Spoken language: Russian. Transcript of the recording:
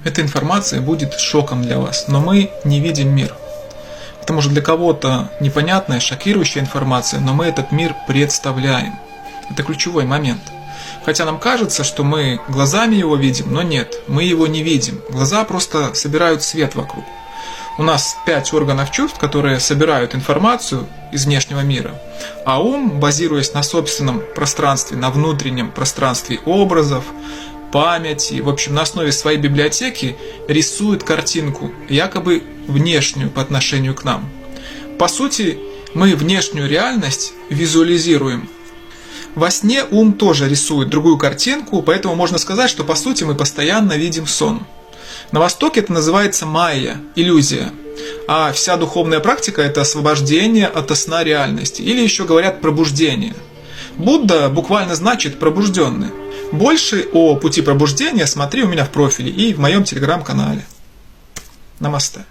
эта информация будет шоком для вас, но мы не видим мир. Это может для кого-то непонятная, шокирующая информация, но мы этот мир представляем. Это ключевой момент. Хотя нам кажется, что мы глазами его видим, но нет, мы его не видим. Глаза просто собирают свет вокруг. У нас 5 органов чувств, которые собирают информацию из внешнего мира, а ум, базируясь на собственном пространстве, на внутреннем пространстве образов, памяти, в общем, на основе своей библиотеки рисует картинку, якобы внешнюю по отношению к нам. По сути, мы внешнюю реальность визуализируем. Во сне ум тоже рисует другую картинку, поэтому можно сказать, что по сути мы постоянно видим сон. На Востоке это называется майя, иллюзия, а вся духовная практика – это освобождение от сна реальности, или еще говорят пробуждение. Будда буквально значит пробужденный. Больше о пути пробуждения смотри у меня в профиле и в моем телеграм-канале. Намасте.